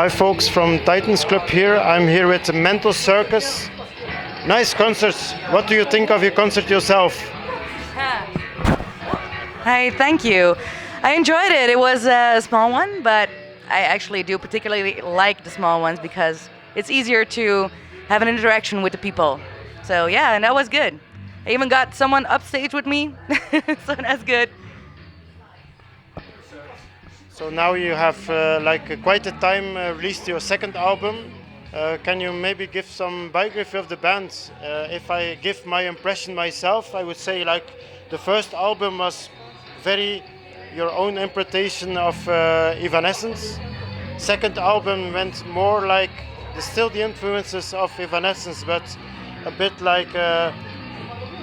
Hi folks from Titans Club here. I'm here with Mental Circus. Nice concerts. What do you think of your concert yourself? Hi, thank you. I enjoyed it. It was a small one, but I actually do particularly like the small ones because it's easier to have an interaction with the people. So yeah, and that was good. I even got someone upstage with me, so that's good. So now you have quite a time released your second album. Can you maybe give some biography of the band? If I give my impression myself, I would say like the first album was very your own interpretation of Evanescence. Second album went more like still the influences of Evanescence, but a bit like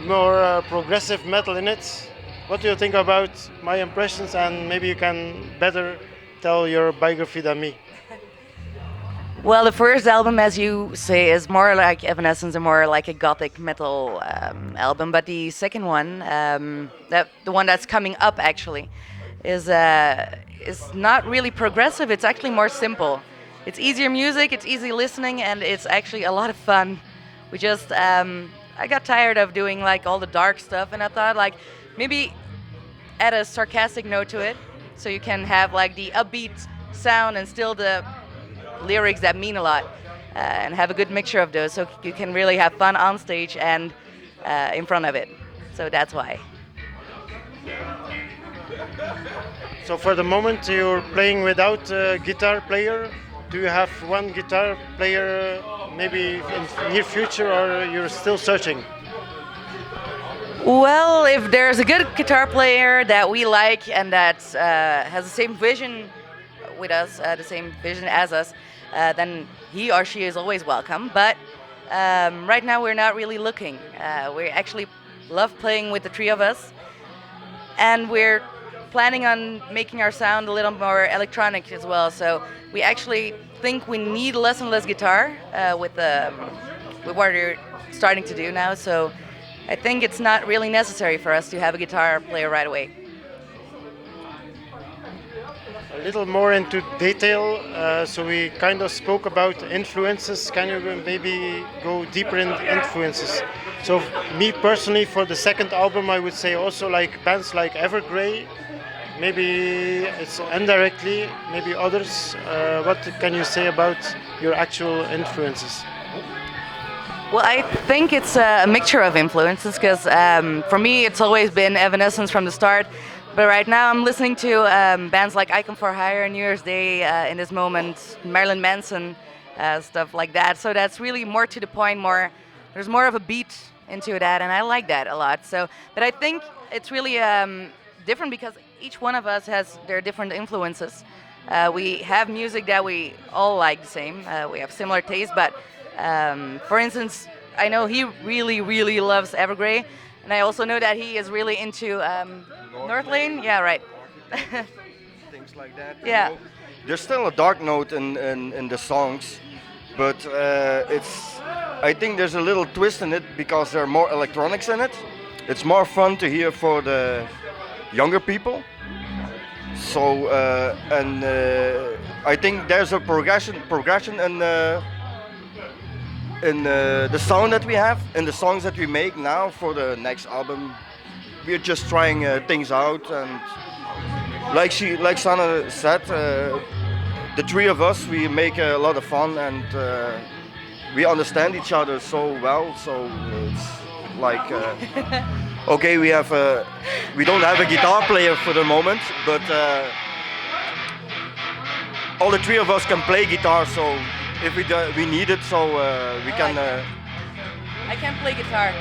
more progressive metal in it. What do you think about my impressions, and maybe you can better tell your biography than me? Well, the first album, as you say, is more like Evanescence and more like a gothic metal album. But the second one, the one that's coming up actually, is not really progressive. It's actually more simple. It's easier music, it's easy listening, and it's actually a lot of fun. We just, I got tired of doing like all the dark stuff, and I thought like maybe add a sarcastic note to it, so you can have like the upbeat sound and still the lyrics that mean a lot, and have a good mixture of those, so you can really have fun on stage and in front of it. So that's why. So for the moment you're playing without a guitar player. Do you have one guitar player maybe in near future, or you're still searching? Well, if there's a good guitar player that we like and that has the same vision with us, the same vision as us, then he or she is always welcome. But right now we're not really looking. We actually love playing with the three of us, and we're planning on making our sound a little more electronic as well. So we actually think we need less and less guitar with what we're starting to do now. So I think it's not really necessary for us to have a guitar player right away. A little more into detail. So we kind of spoke about influences. Can you maybe go deeper in influences? So me personally, for the second album, I would say also like bands like Evergrey. Maybe it's indirectly, maybe others. What can you say about your actual influences? Well, I think it's a mixture of influences because for me it's always been Evanescence from the start. But right now I'm listening to bands like Icon for Hire, New Year's Day in this moment, Marilyn Manson, stuff like that. So that's really more to the point. There's more of a beat into that, and I like that a lot. So, but I think it's really different because each one of us has their different influences. We have music that we all like the same. We have similar tastes, but for instance, I know he really, really loves Evergrey, and I also know that he is really into North Lane. Yeah, right. Things like that. Yeah. You know, there's still a dark note in the songs, but I think there's a little twist in it because there are more electronics in it. It's more fun to hear for the younger people. So I think there's a progression in the sound that we have and the songs that we make now for the next album. We're just trying things out, and like Sana said, the three of us, we make a lot of fun, and we understand each other so well. So it's like okay, we don't have a guitar player for the moment, but all the three of us can play guitar. So if we need it, so we can. I can't play guitar.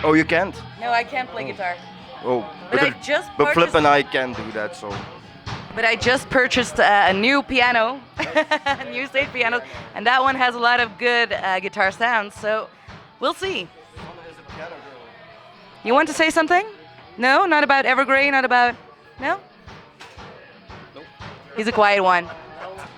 Oh, you can't? No, I can't play guitar. Oh, But I just but Flip purchased- and I can do that. So But I just purchased a new piano, a new stage piano, and that one has a lot of good guitar sounds. So we'll see. You want to say something? No, not about Evergrey, not about. No. Nope. He's a quiet one.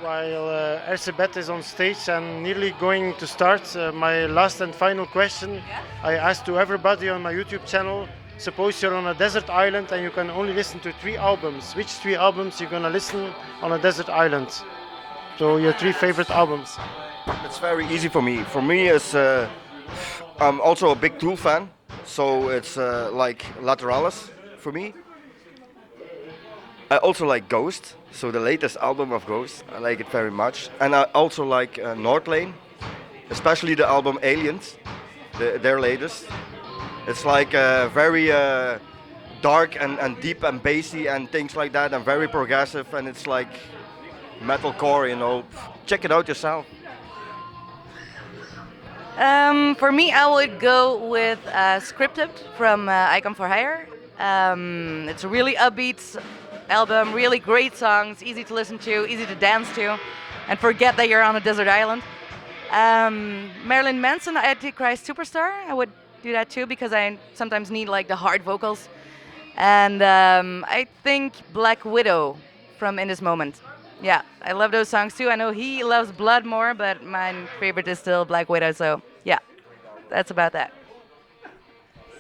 While Erzsébet is on stage and nearly going to start, my last and final question I asked to everybody on my YouTube channel. Suppose you're on a desert island and you can only listen to 3 albums. Which 3 albums you're gonna listen on a desert island? So your 3 favorite albums. It's very easy for me. For me, it's I'm also a big Tool fan, so it's like Lateralis for me. I also like Ghost, so the latest album of Ghost. I like it very much, and I also like Northlane, especially the album Aliens, their latest. It's like very dark and deep and bassy and things like that, and very progressive, and it's like metalcore, you know. Check it out yourself. For me, I would go with Scripted from Icon for Hire. It's a really upbeat album, really great songs, easy to listen to, easy to dance to, and forget that you're on a desert island. Marilyn Manson, Antichrist Superstar, I would do that too because I sometimes need like the hard vocals. And I think Black Widow from In This Moment. Yeah, I love those songs too. I know he loves Blood more, but my favorite is still Black Widow. So yeah, that's about that.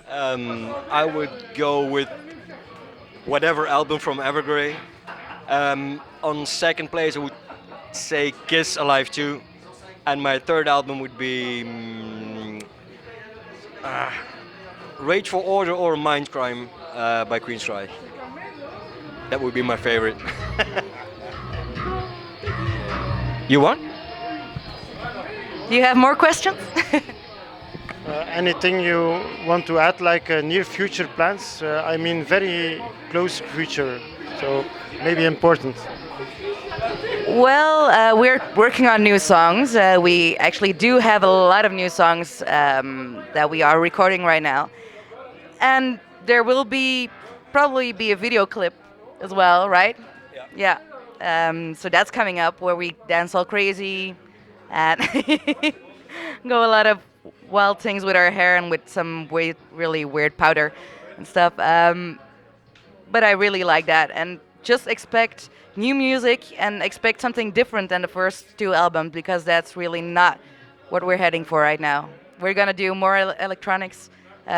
I would go with whatever album from Evergrey. On second place, I would say Kiss Alive 2. And my third album would be Rage for Order or Mindcrime by Queensryche. That would be my favorite. You want? Do you have more questions? Anything you want to add, like near future plans? I mean, very close future, so maybe important. Well, we're working on new songs. We actually do have a lot of new songs that we are recording right now, and there will probably be a video clip as well, right? Yeah. So that's coming up where we dance all crazy and go a lot of wild things with our hair and with some really weird powder and stuff. But I really like that, and just expect new music and expect something different than the first 2 albums because that's really not what we're heading for right now. We're gonna do more electronics,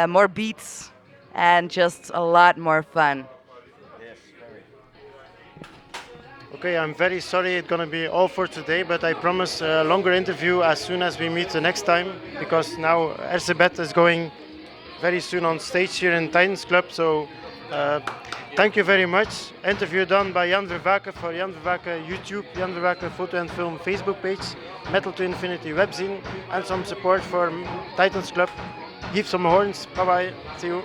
more beats, and just a lot more fun. Okay, I'm very sorry it's gonna be all for today, but I promise a longer interview as soon as we meet the next time, because now Erzsébet is going very soon on stage here in Titans Club, so thank you very much. Interview done by Jan Vervaeke for Jan Vervaeke YouTube, Jan Vervaeke Foto and Film Facebook page, Metal to Infinity webzine, and some support for Titans Club. Give some horns, bye bye, see you.